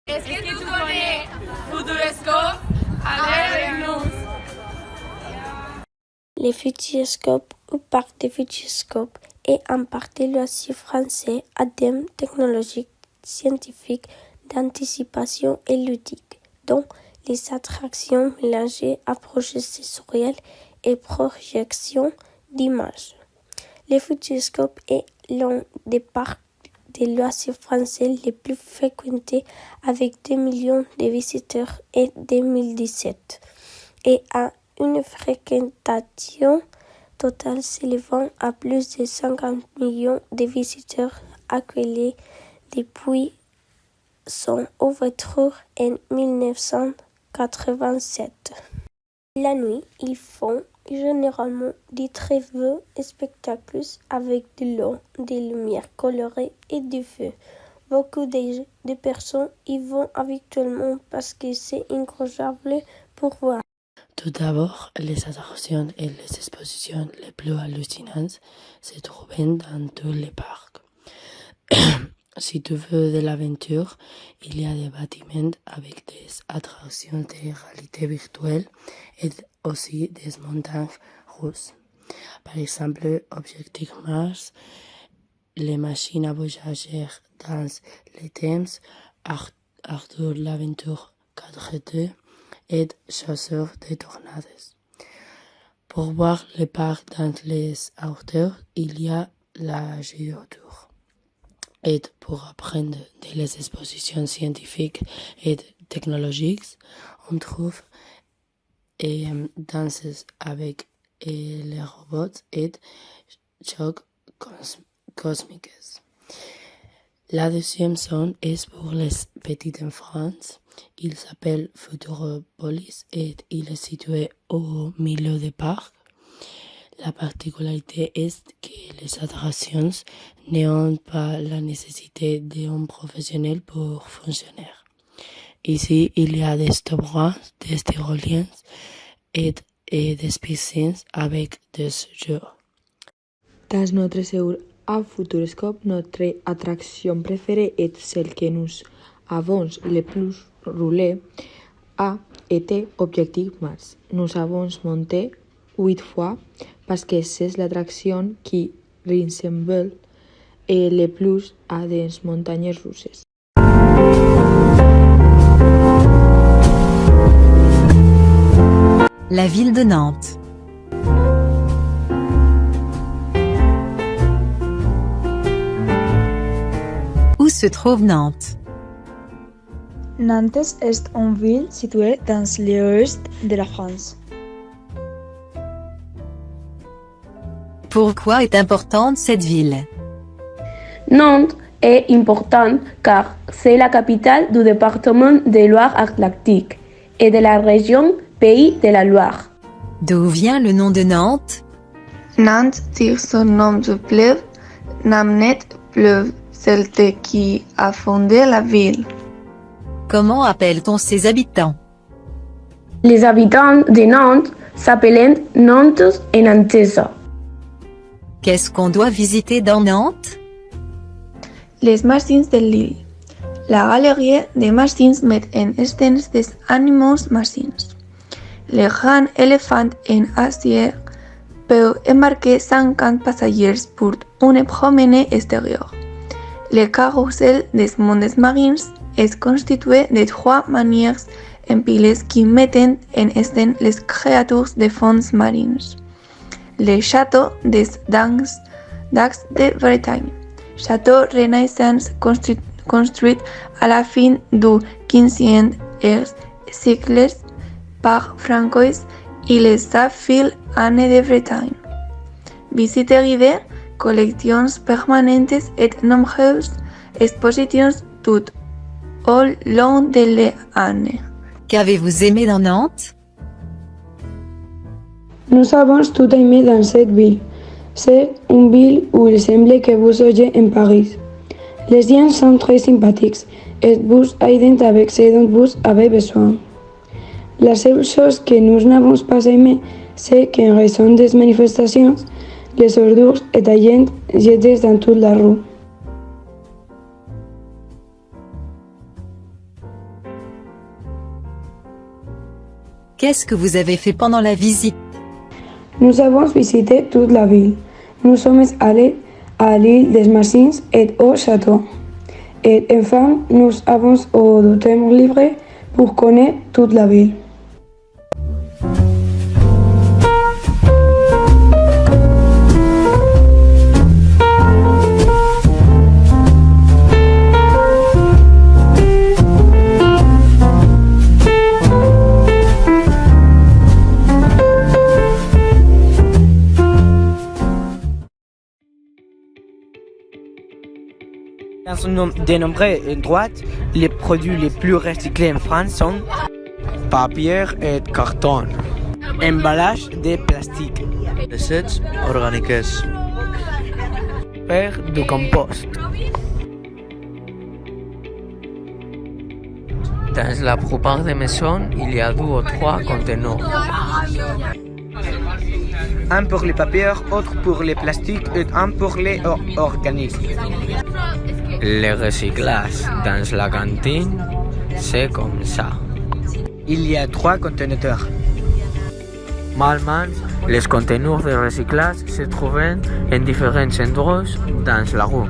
Est-ce que tu connais Futuroscope? Allez avec nous! Le Futuroscope ou Parc des Futuroscopes est un parc de loisirs français à thème technologique, scientifique, d'anticipation et ludique, dont les attractions mélangées approches sensorielles et projections d'images. Le Futuroscope est l'un des parcs de loisirs français les plus fréquentés avec 2 millions de visiteurs en 2017 et a une fréquentation totale s'élevant à plus de 50 millions de visiteurs accueillis depuis son ouverture en 1987. La nuit, ils font généralement des très beaux spectacles avec de l'eau, des lumières colorées et du feu. Beaucoup de personnes y vont habituellement parce que c'est incroyable pour voir. Tout d'abord, les attractions et les expositions les plus hallucinantes se trouvent dans tous les parcs. Si tu veux de l'aventure, il y a des bâtiments avec des attractions de réalité virtuelle et aussi des montagnes russes. Par exemple, Objectif Mars, les machines à voyager dans les thèmes, Arthur l'aventure 4D et Chasseur de tornades. Pour voir le parc dans les hauteurs, il y a la géotour. Et pour apprendre des expositions scientifiques et technologiques, on trouve danses avec les robots et chocs cosmiques. La deuxième zone est pour les petits enfants. Il s'appelle Futuropolis et il est situé au milieu du parc. La particularité est que les attractions n'ont pas la nécessité d'un professionnel pour fonctionner. Ici, il y a des toboggans, des tyroliennes et des piscines avec des jeux. Dans notre séjour à Futuroscope, notre attraction préférée est celle que nous avons le plus roulée a été Objectif Mars. Nous avons monté 8 fois parce que c'est l'attraction qui ressemble le plus à des montagnes russes. La ville de Nantes. Où se trouve Nantes? Nantes est une ville située dans l'ouest de la France. Pourquoi est importante cette ville? Nantes est importante car c'est la capitale du département de Loire-Atlantique et de la région Pays de la Loire. D'où vient le nom de Nantes? Nantes tire son nom du fleuve Namnet, fleuve celtique qui a fondé la ville. Comment appelle-t-on ses habitants? Les habitants de Nantes s'appellent Nantes et Nantaises. Qu'est-ce qu'on doit visiter dans Nantes? Les machines de l'île. La galerie des machines met en scène des animaux machines. Le grand éléphant en acier peut embarquer 50 passagers pour une promenade extérieure. Le carrousel des mondes marins est constitué de 3 manières empilées qui mettent en scène les créatures des fonds marins. Le château des Dax de Bretagne, château Renaissance construit à la fin du XVe siècle par Francois et les Saphir Anne de Bretagne. Visiterie, collections permanentes et nombreuses expositions tout au long de l'année. Qu'avez-vous aimé dans Nantes? Nous avons tout aimé dans cette ville. C'est une ville où il semble que vous soyez en Paris. Les gens sont très sympathiques et vous aident avec ce dont vous avez besoin. La seule chose que nous n'avons pas aimé, c'est qu'en raison des manifestations, les ordures étaient jetées dans toute la rue. Qu'est-ce que vous avez fait pendant la visite? Nous avons visité toute la ville. Nous sommes allés à l'île des Machines et au château. Et enfin, nous avons eu du temps libre pour connaître toute la ville. Dans un de nombreux endroits, les produits les plus recyclés en France sont papier et carton, emballage de plastique, recettes organiques, faire du compost. Dans la plupart des maisons, il y a 2 ou 3 conteneurs. Un pour les papiers, autre pour les plastiques et un pour les organiques. Le recyclage dans la cantine, c'est comme ça. Il y a 3 conteneurs. Normalement, les conteneurs de recyclage se trouvent en différents endroits dans la rue.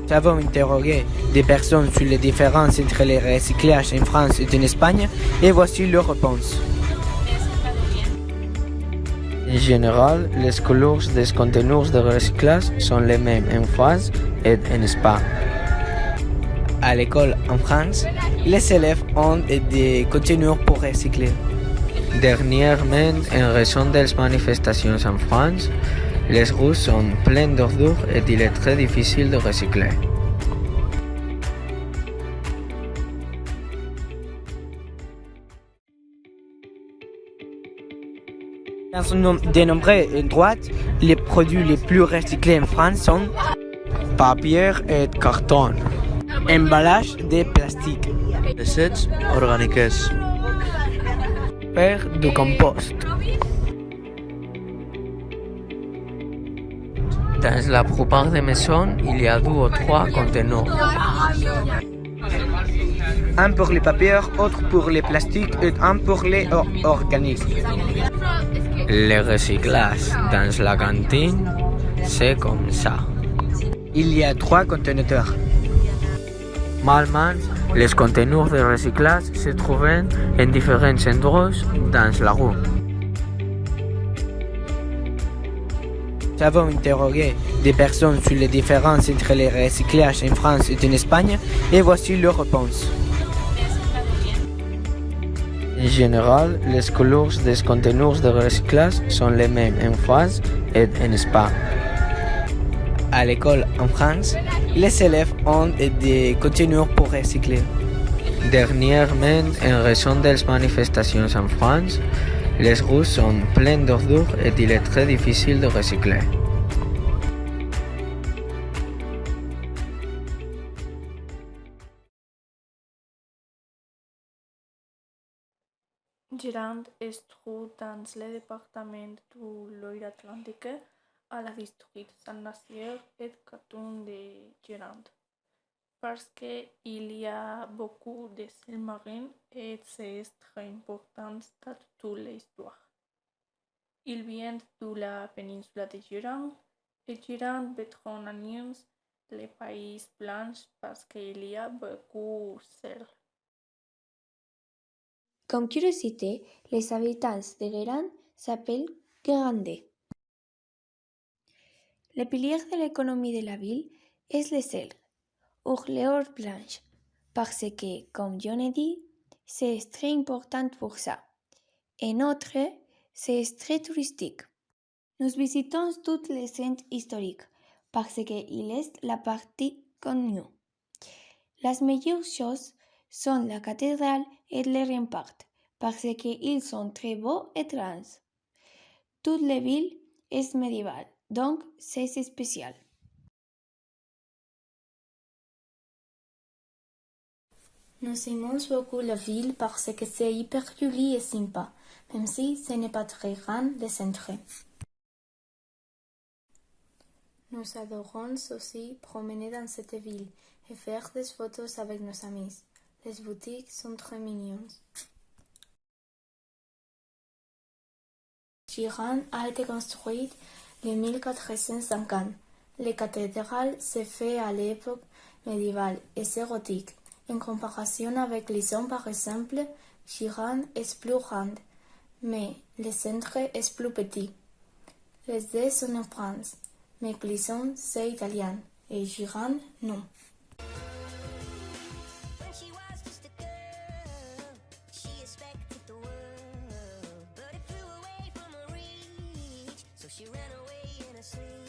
Nous avons interrogé des personnes sur les différences entre les recyclages en France et en Espagne et voici leurs réponses. En général, les couleurs des conteneurs de recyclage sont les mêmes en France et en Espagne. À l'école en France, les élèves ont des conteneurs pour recycler. Dernièrement, en raison des manifestations en France, les rues sont pleines d'ordures et il est très difficile de recycler. Dans un de nombreux endroits, les produits les plus recyclés en France sont papier et carton, emballage de plastique, recettes organiques, faire du compost. Dans la plupart des maisons, il y a 2 ou 3 conteneurs. Un pour les papiers, autre pour les plastiques et un pour les organiques. Le recyclage dans la cantine, c'est comme ça. Il y a 3 conteneurs. Normalement, les conteneurs de recyclage se trouvent en différents endroits dans la rue. Nous avons interrogé des personnes sur les différences entre les recyclages en France et en Espagne et voici leurs réponses. En général, les couleurs des conteneurs de recyclage sont les mêmes en France et en Espagne. À l'école en France, les élèves ont des conteneurs pour recycler. Dernièrement, en raison des manifestations en France, les rues sont pleines d'ordures et il est très difficile de recycler. Gironde es trouve dans le département de Loire-Atlantique, à la district Saint-Nazaire et canton de Gironde, parce qu'il y a beaucoup de sels marins et c'est très important dans toute l'histoire. Il vient de la péninsule de Gironde et Gironde bétronaniens les pays blancs parce qu'il y a beaucoup de sel. Comme curiosité, les habitants de Guérande s'appellent Guérandais. Le pilier de l'économie de la ville est le sel, ou l'or blanche, parce que, comme John a dit, c'est très important pour ça. En outre, c'est très touristique. Nous visitons tous les centres historiques, parce qu'il est la partie connue. Les meilleures choses sont la cathédrale et les remparts, parce qu'ils sont très beaux et grands. Toute la ville est médiévale, donc c'est spécial. Nous aimons beaucoup la ville parce que c'est hyper joli et sympa, même si ce n'est pas très grand le centre. Nous adorons aussi promener dans cette ville et faire des photos avec nos amis. Les boutiques sont très mignonnes. Girons a été construite en 1450. La cathédrale s'est faite à l'époque médiévale et c'est gothique. En comparaison avec Lison par exemple, Girons est plus grande, mais le centre est plus petit. Les deux sont en France, mais Clisson c'est italien et Girons non. She ran away in a sleep.